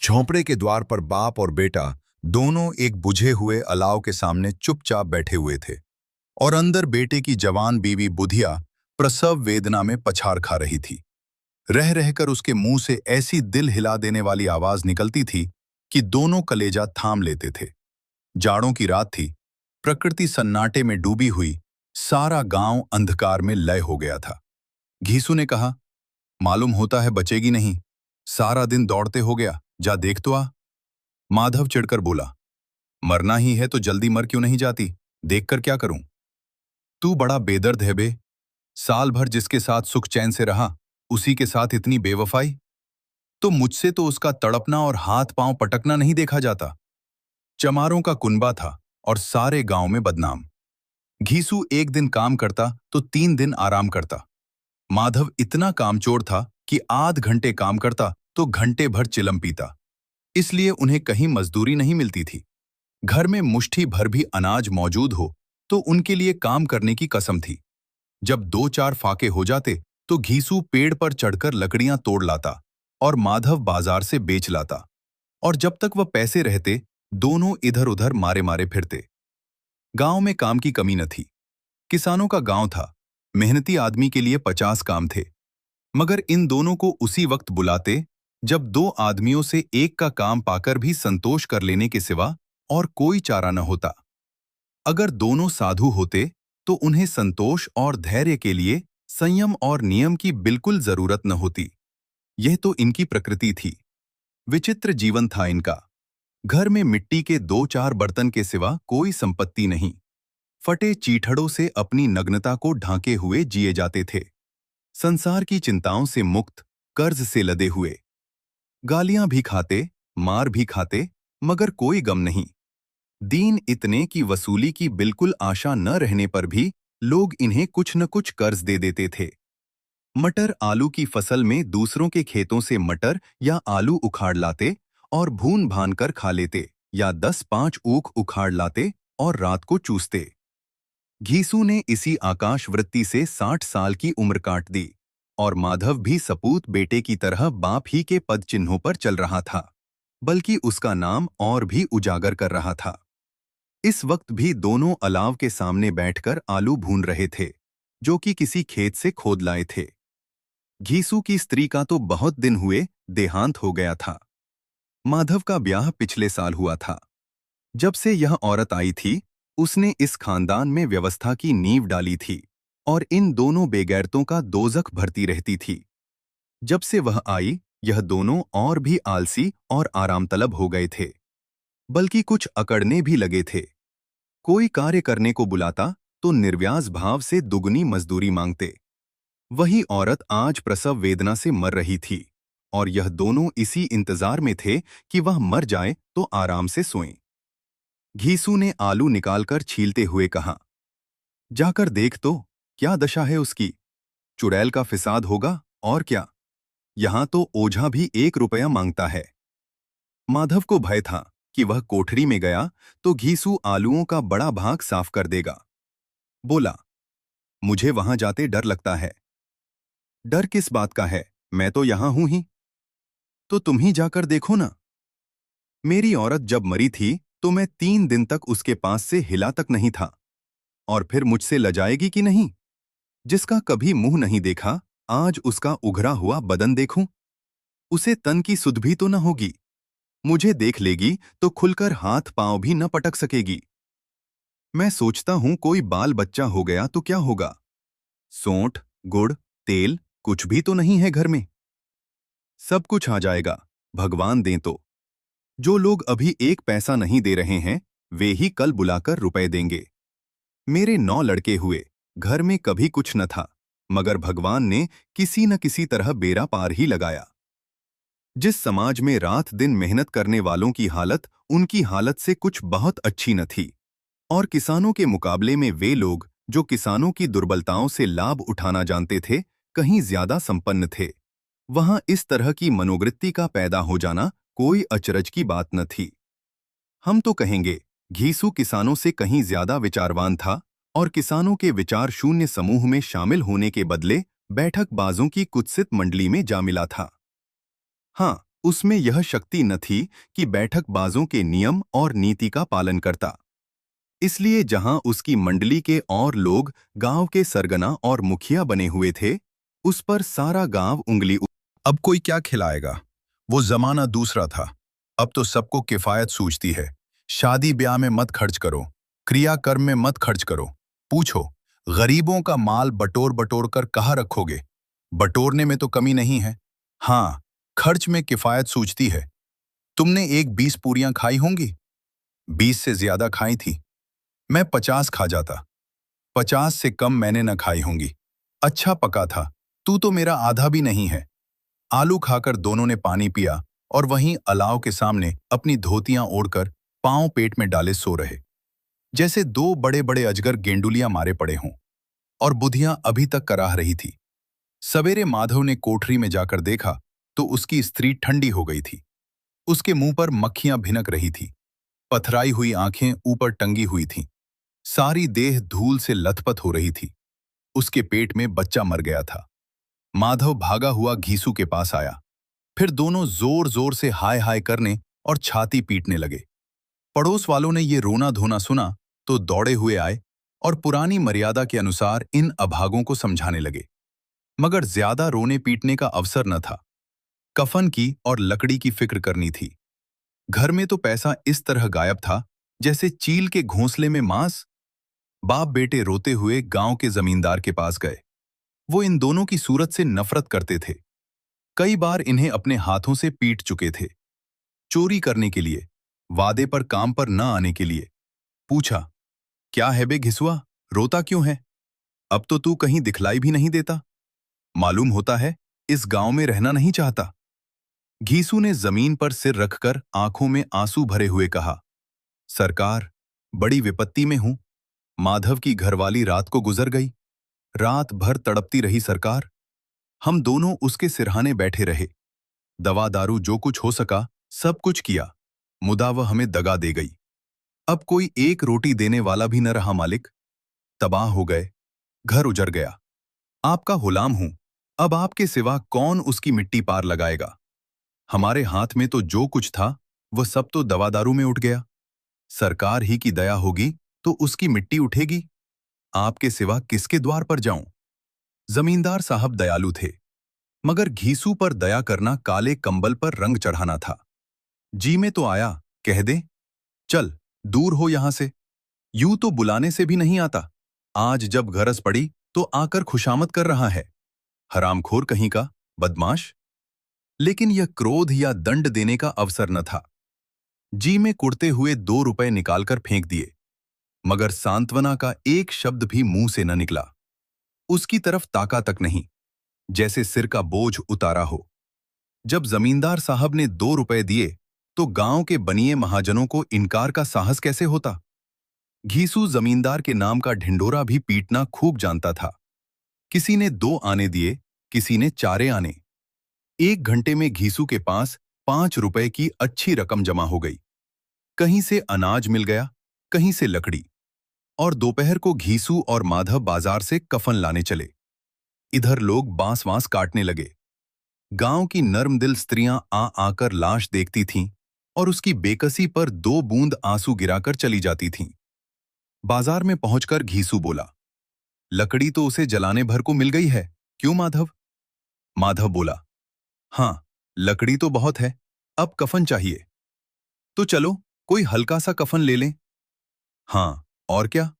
झोंपड़े के द्वार पर बाप और बेटा दोनों एक बुझे हुए अलाव के सामने चुपचाप बैठे हुए थे और अंदर बेटे की जवान बीवी बुधिया प्रसव वेदना में पछाड़ खा रही थी। रह रहकर उसके मुंह से ऐसी दिल हिला देने वाली आवाज निकलती थी कि दोनों कलेजा थाम लेते थे। जाड़ों की रात थी, प्रकृति सन्नाटे में डूबी हुई, सारा गांव अंधकार में लय हो गया था। घीसू ने कहा, मालूम होता है बचेगी नहीं, सारा दिन दौड़ते हो गया, जा देख तो आ। माधव चिढ़कर बोला, मरना ही है तो जल्दी मर क्यों नहीं जाती, देखकर क्या करूं। तू बड़ा बेदर्द है बे, साल भर जिसके साथ सुख चैन से रहा उसी के साथ इतनी बेवफाई। तो मुझसे तो उसका तड़पना और हाथ पांव पटकना नहीं देखा जाता। चमारों का कुनबा था और सारे गांव में बदनाम। घीसू एक दिन काम करता तो 3 दिन आराम करता। माधव इतना कामचोर था कि आध घंटे काम करता तो घंटे भर चिलम पीता। इसलिए उन्हें कहीं मजदूरी नहीं मिलती थी। घर में मुट्ठी भर भी अनाज मौजूद हो तो उनके लिए काम करने की कसम थी। जब 2-4 फाके हो जाते तो घीसू पेड़ पर चढ़कर लकड़ियां तोड़ लाता और माधव बाजार से बेच लाता। और जब तक वह पैसे रहते दोनों इधर उधर मारे मारे फिरते। गांव में काम की कमी न थी। किसानों का गांव था, मेहनती आदमी के लिए 50 काम थे। मगर इन दोनों को उसी वक्त बुलाते जब 2 आदमियों से एक का काम पाकर भी संतोष कर लेने के सिवा और कोई चारा न होता। अगर दोनों साधु होते तो उन्हें संतोष और धैर्य के लिए संयम और नियम की बिल्कुल जरूरत न होती। यह तो इनकी प्रकृति थी। विचित्र जीवन था इनका। घर में मिट्टी के 2-4 बर्तन के सिवा कोई संपत्ति नहीं। फटे चीथड़ों से अपनी नग्नता को ढांके हुए जिए जाते थे। संसार की चिंताओं से मुक्त, कर्ज से लदे हुए। गालियां भी खाते, मार भी खाते, मगर कोई गम नहीं। दीन इतने की वसूली की बिल्कुल आशा न रहने पर भी लोग इन्हें कुछ न कुछ कर्ज दे देते थे। मटर आलू की फसल में दूसरों के खेतों से मटर या आलू उखाड़ लाते और भून भान कर खा लेते, या 10-5 ऊख उखाड़ लाते और रात को चूसते। घीसू ने इसी आकाश वृत्ति से 60 साल की उम्र काट दी और माधव भी सपूत बेटे की तरह बाप ही के पद चिन्हों पर चल रहा था, बल्कि उसका नाम और भी उजागर कर रहा था। इस वक्त भी दोनों अलाव के सामने बैठकर आलू भून रहे थे, जो कि किसी खेत से खोद लाए थे। घीसू की स्त्री का तो बहुत दिन हुए देहांत हो गया था। माधव का ब्याह पिछले साल हुआ था। जब से यह औरत आई थी, उसने इस खानदान में व्यवस्था की नींव डाली थी और इन दोनों बेगैरतों का दोजख भरती रहती थी। जब से वह आई, यह दोनों और भी आलसी और आराम तलब हो गए थे, बल्कि कुछ अकड़ने भी लगे थे। कोई कार्य करने को बुलाता तो निर्व्याज भाव से दुगनी मजदूरी मांगते। वही औरत आज प्रसव वेदना से मर रही थी और यह दोनों इसी इंतजार में थे कि वह मर जाए तो आराम से सोएं। घीसू ने आलू निकालकर छीलते हुए कहा, जाकर देख तो, क्या दशा है उसकी। चुड़ैल का फिसाद होगा और क्या। यहां तो ओझा भी 1 रुपया मांगता है। माधव को भय था कि वह कोठरी में गया तो घीसू आलूओं का बड़ा भाग साफ कर देगा। बोला, मुझे वहां जाते डर लगता है। डर किस बात का है, मैं तो यहां हूं ही। तो तुम ही जाकर देखो ना। मेरी औरत जब मरी थी तो मैं 3 दिन तक उसके पास से हिला तक नहीं था, और फिर मुझसे लजाएगी कि नहीं। जिसका कभी मुंह नहीं देखा, आज उसका उघरा हुआ बदन देखूं। उसे तन की सुध भी तो न होगी। मुझे देख लेगी तो खुलकर हाथ पांव भी न पटक सकेगी। मैं सोचता हूं कोई बाल बच्चा हो गया तो क्या होगा। सोंठ, गुड़, तेल कुछ भी तो नहीं है घर में। सब कुछ आ जाएगा, भगवान दें तो। जो लोग अभी 1 पैसा नहीं दे रहे हैं, वे ही कल बुलाकर रुपए देंगे। मेरे 9 लड़के हुए, घर में कभी कुछ न था, मगर भगवान ने किसी न किसी तरह बेड़ा पार ही लगाया। जिस समाज में रात दिन मेहनत करने वालों की हालत उनकी हालत से कुछ बहुत अच्छी न थी, और किसानों के मुकाबले में वे लोग जो किसानों की दुर्बलताओं से लाभ उठाना जानते थे, कहीं ज्यादा संपन्न थे, वहां इस तरह की मनोवृत्ति का पैदा हो जाना कोई अचरज की बात न थी। हम तो कहेंगे, घीसू किसानों से कहीं ज्यादा विचारवान था और किसानों के विचार शून्य समूह में शामिल होने के बदले बैठक बाजों की कुत्सित मंडली में जा मिला था। हाँ, उसमें यह शक्ति न थी कि बैठकबाजों के नियम और नीति का पालन करता। इसलिए जहां उसकी मंडली के और लोग गांव के सरगना और मुखिया बने हुए थे, उस पर सारा गांव अब कोई क्या खिलाएगा? वो जमाना दूसरा था। अब तो सबको किफायत सूझती है। शादी ब्याह में मत खर्च करो, क्रियाकर्म में मत खर्च करो। पूछो, गरीबों का माल बटोर बटोर कर कहाँ रखोगे? बटोरने में तो कमी नहीं है। हाँ, खर्च में किफायत सूझती है। तुमने एक 20 पूरियां खाई होंगी। 20 से ज्यादा खाई थी। मैं 50 खा जाता। 50 से कम मैंने न खाई होंगी। अच्छा पका था। तू तो मेरा आधा भी नहीं है। आलू खाकर दोनों ने पानी पिया और वहीं अलाव के सामने अपनी धोतियां ओढ़कर पांव पेट में डाले सो रहे, जैसे दो बड़े बड़े अजगर गेंडुलियां मारे पड़े हों। और बुधिया अभी तक कराह रही थी। सवेरे माधव ने कोठरी में जाकर देखा तो उसकी स्त्री ठंडी हो गई थी। उसके मुंह पर मक्खियां भिनक रही थी। पथराई हुई आंखें ऊपर टंगी हुई थीं। सारी देह धूल से लथपथ हो रही थी। उसके पेट में बच्चा मर गया था। माधव भागा हुआ घीसू के पास आया। फिर दोनों जोर जोर से हाय हाय करने और छाती पीटने लगे। पड़ोस वालों ने ये रोना धोना सुना तो दौड़े हुए आए और पुरानी मर्यादा के अनुसार इन अभागों को समझाने लगे। मगर ज्यादा रोने पीटने का अवसर न था। कफन की और लकड़ी की फिक्र करनी थी। घर में तो पैसा इस तरह गायब था जैसे चील के घोंसले में मांस। बाप बेटे रोते हुए गांव के जमींदार के पास गए। वो इन दोनों की सूरत से नफरत करते थे। कई बार इन्हें अपने हाथों से पीट चुके थे। चोरी करने के लिए, वादे पर काम पर न आने के लिए। पूछा, क्या है बे घिसुआ, रोता क्यों है? अब तो तू कहीं दिखलाई भी नहीं देता। मालूम होता है इस गांव में रहना नहीं चाहता। घीसू ने जमीन पर सिर रखकर आंखों में आंसू भरे हुए कहा, सरकार, बड़ी विपत्ति में हूं। माधव की घरवाली रात को गुजर गई। रात भर तड़पती रही सरकार। हम दोनों उसके सिरहाने बैठे रहे। दवा दारू जो कुछ हो सका सब कुछ किया। मुदा वह हमें दगा दे गई। अब कोई एक रोटी देने वाला भी न रहा मालिक। तबाह हो गए। घर उजड़ गया। आपका गुलाम हूं। अब आपके सिवा कौन उसकी मिट्टी पार लगाएगा? हमारे हाथ में तो जो कुछ था वह सब तो दवा दारू में उठ गया। सरकार ही की दया होगी तो उसकी मिट्टी उठेगी। आपके सिवा किसके द्वार पर जाऊं? जमींदार साहब दयालु थे, मगर घीसू पर दया करना काले कंबल पर रंग चढ़ाना था। जी में तो आया, कह दे, चल दूर हो यहां से। यूं तो बुलाने से भी नहीं आता। आज जब गरज पड़ी तो आकर खुशामद कर रहा है। हरामखोर कहीं का, बदमाश। लेकिन यह क्रोध या दंड देने का अवसर न था। जी में कुड़ते हुए 2 रुपए निकालकर फेंक दिए, मगर सांत्वना का एक शब्द भी मुंह से न निकला। उसकी तरफ ताका तक नहीं, जैसे सिर का बोझ उतारा हो। जब जमींदार साहब ने 2 रुपए दिए तो गांव के बनिए महाजनों को इनकार का साहस कैसे होता? घीसू जमींदार के नाम का ढिंढोरा भी पीटना खूब जानता था। किसी ने 2 आने दिए, किसी ने 4 आने। 1 घंटे में घीसू के पास 5 रुपए की अच्छी रकम जमा हो गई। कहीं से अनाज मिल गया, कहीं से लकड़ी। और दोपहर को घीसू और माधव बाजार से कफन लाने चले। इधर लोग बांस वांस काटने लगे। गांव की नर्मदिल स्त्रियां आ आकर लाश देखती थीं और उसकी बेकसी पर 2 बूंद आंसू गिराकर चली जाती थीं। बाजार में पहुंचकर घीसू बोला, लकड़ी तो उसे जलाने भर को मिल गई है, क्यों माधव? माधव बोला, हाँ, लकड़ी तो बहुत है, अब कफन चाहिए। तो चलो कोई हल्का सा कफन ले लें। हाँ, और क्या,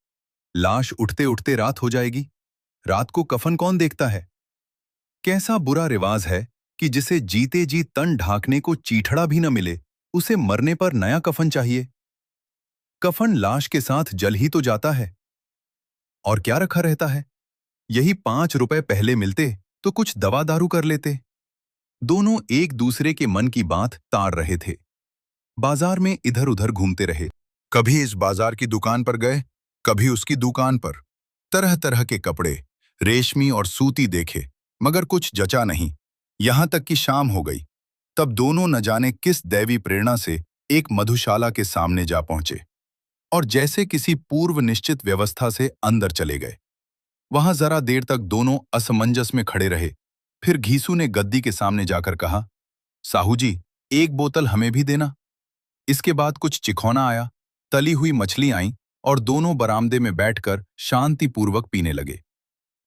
लाश उठते उठते रात हो जाएगी। रात को कफन कौन देखता है? कैसा बुरा रिवाज है कि जिसे जीते जी तन ढांकने को चीथड़ा भी न मिले, उसे मरने पर नया कफन चाहिए। कफन लाश के साथ जल ही तो जाता है। और क्या रखा रहता है? यही 5 रुपए पहले मिलते तो कुछ दवा दारू कर लेते। दोनों एक दूसरे के मन की बात ताड़ रहे थे। बाजार में इधर उधर घूमते रहे। कभी इस बाजार की दुकान पर गए, कभी उसकी दुकान पर। तरह तरह के कपड़े, रेशमी और सूती देखे, मगर कुछ जचा नहीं। यहां तक कि शाम हो गई। तब दोनों न जाने किस दैवी प्रेरणा से एक मधुशाला के सामने जा पहुंचे और जैसे किसी पूर्व निश्चित व्यवस्था से अंदर चले गए। वहां जरा देर तक दोनों असमंजस में खड़े रहे। फिर घीसू ने गद्दी के सामने जाकर कहा, साहू जी, एक बोतल हमें भी देना। इसके बाद कुछ चिखौना आया, तली हुई मछली आईं और दोनों बरामदे में बैठकर शांतिपूर्वक पीने लगे।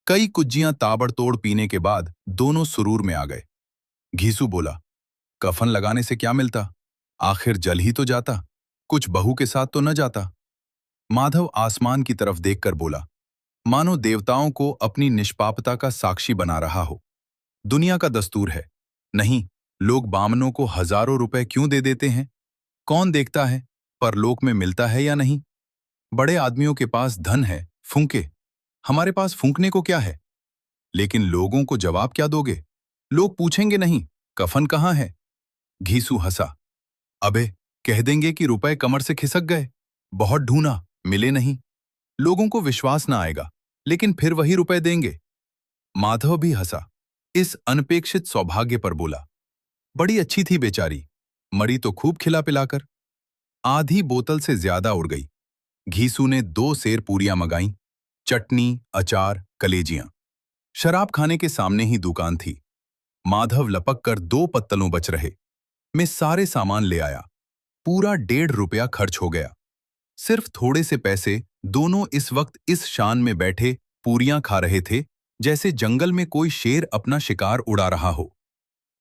कई कुज्जियां ताबड़तोड़ पीने के बाद दोनों सुरूर में आ गए। घीसू बोला, कफन लगाने से क्या मिलता? आखिर जल ही तो जाता, कुछ बहू के साथ तो न जाता। माधव आसमान की तरफ देखकर बोला, मानो देवताओं को अपनी निष्पापता का साक्षी बना रहा हो। दुनिया का दस्तूर है। नहीं, लोग बामनों को हजारों रुपए क्यों दे देते हैं? कौन देखता है परलोक में मिलता है या नहीं? बड़े आदमियों के पास धन है, फूंके। हमारे पास फूंकने को क्या है? लेकिन लोगों को जवाब क्या दोगे? लोग पूछेंगे नहीं, कफन कहाँ है? घीसू हंसा, अबे, कह देंगे कि रुपए कमर से खिसक गए, बहुत ढूंढा, मिले नहीं। लोगों को विश्वास ना आएगा, लेकिन फिर वही रुपए देंगे। माधव भी हंसा, इस अनपेक्षित सौभाग्य पर बोला, बड़ी अच्छी थी बेचारी, मरी तो खूब खिला पिलाकर। आधी बोतल से ज्यादा उड़ गई। घीसू ने 2 सेर पूरियां मंगाईं, चटनी, अचार, कलेजियां। शराब खाने के सामने ही दुकान थी। माधव लपक कर 2 पत्तलों बच रहे। मैं सारे सामान ले आया। पूरा 1.5 रुपया खर्च हो गया। सिर्फ थोड़े से पैसे दोनों इस वक्त इस शान में बैठे पूरियां खा रहे थे जैसे जंगल में कोई शेर अपना शिकार उड़ा रहा हो।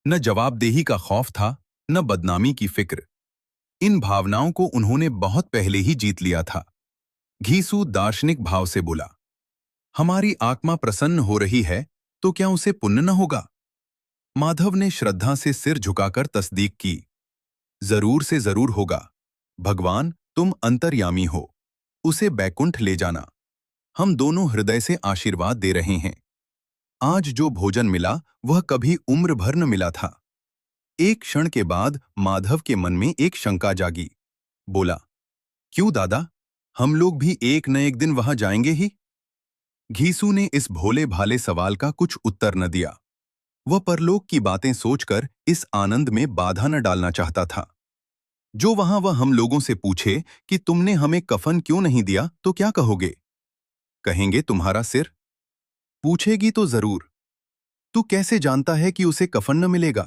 न जवाबदेही का खौफ था, न बदनामी की फिक्र। इन भावनाओं को उन्होंने बहुत पहले ही जीत लिया था। घीसू दार्शनिक भाव से बोला, हमारी आत्मा प्रसन्न हो रही है तो क्या उसे पुण्य न होगा? माधव ने श्रद्धा से सिर झुकाकर तस्दीक की, जरूर से जरूर होगा। भगवान, तुम अंतर्यामी हो, उसे बैकुंठ ले जाना। हम दोनों हृदय से आशीर्वाद दे रहे हैं। आज जो भोजन मिला वह कभी उम्र भर न मिला था। एक क्षण के बाद माधव के मन में एक शंका जागी। बोला, क्यों दादा, हम लोग भी एक न एक दिन वहां जाएंगे ही? घीसू ने इस भोले भाले सवाल का कुछ उत्तर न दिया। वह परलोक की बातें सोचकर इस आनंद में बाधा न डालना चाहता था। जो वहां वह हम लोगों से पूछे कि तुमने हमें कफन क्यों नहीं दिया तो क्या कहोगे? कहेंगे तुम्हारा सिर। पूछेगी तो जरूर, तू कैसे जानता है कि उसे कफन न मिलेगा?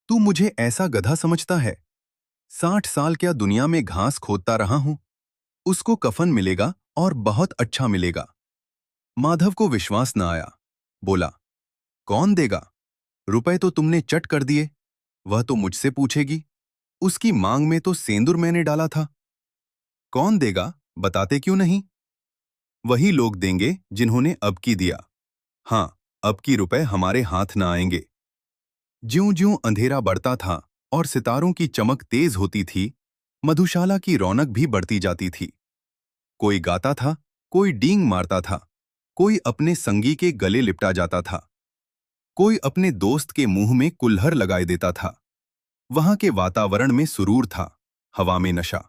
तू मुझे ऐसा गधा समझता है? 60 साल क्या दुनिया में घास खोदता रहा हूं। उसको कफन मिलेगा और बहुत अच्छा मिलेगा। माधव को विश्वास न आया। बोला, कौन देगा? रुपए तो तुमने चट कर दिए। वह तो मुझसे पूछेगी। उसकी मांग में तो सेंदूर मैंने डाला था। कौन देगा, बताते क्यों नहीं? वही लोग देंगे जिन्होंने अब की दिया। हाँ, अब की रुपए हमारे हाथ न आएंगे। ज्यों-ज्यों अंधेरा बढ़ता था और सितारों की चमक तेज होती थी, मधुशाला की रौनक भी बढ़ती जाती थी। कोई गाता था, कोई डींग मारता था, कोई अपने संगी के गले लिपटा जाता था, कोई अपने दोस्त के मुंह में कुल्हड़ लगाए देता था। वहां के वातावरण में सुरूर था, हवा में नशा।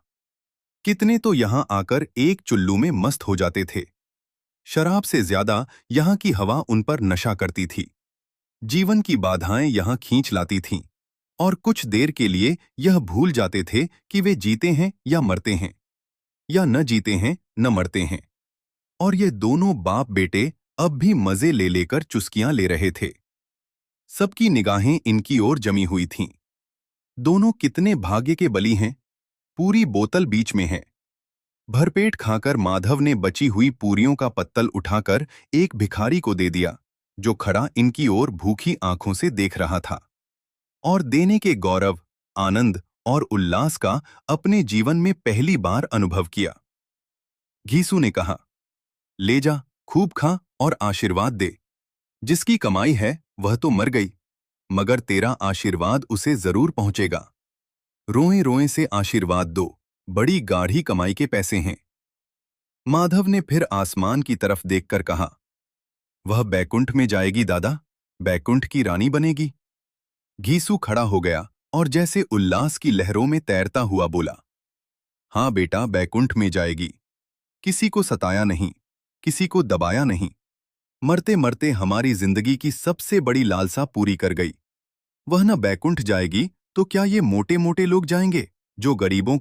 कितने तो यहां आकर एक चुल्लू में मस्त हो जाते थे। शराब से ज्यादा यहां की हवा उन पर नशा करती थी। जीवन की बाधाएं यहां खींच लाती थीं और कुछ देर के लिए यह भूल जाते थे कि वे जीते हैं या मरते हैं, या न जीते हैं न मरते हैं। और ये दोनों बाप बेटे अब भी मजे ले लेकर चुस्कियां ले रहे थे। सबकी निगाहें इनकी ओर जमी हुई थीं। दोनों कितने भाग्य के बली हैं। पूरी बोतल बीच में है। भरपेट खाकर माधव ने बची हुई पूरियों का पत्तल उठाकर एक भिखारी को दे दिया, जो खड़ा इनकी ओर भूखी आंखों से देख रहा था और देने के गौरव, आनंद और उल्लास का अपने जीवन में पहली बार अनुभव किया। घीसू ने कहा, ले जा, खूब खा और आशीर्वाद दे। जिसकी कमाई है वह तो मर गई, मगर तेरा आशीर्वाद उसे जरूर पहुंचेगा। रोए रोए से आशीर्वाद दो, बड़ी गाढ़ी कमाई के पैसे हैं। माधव ने फिर आसमान की तरफ देखकर कहा, वह बैकुंठ में जाएगी दादा, बैकुंठ की रानी बनेगी। घीसू खड़ा हो गया और जैसे उल्लास की लहरों में तैरता हुआ बोला, हाँ बेटा, बैकुंठ में जाएगी। किसी को सताया नहीं, किसी को दबाया नहीं। मरते मरते हमारी जिंदगी की सबसे बड़ी लालसा पूरी कर गई। वह न बैकुंठ जाएगी तो क्या ये मोटे मोटे लोग जाएंगे जो गरीबों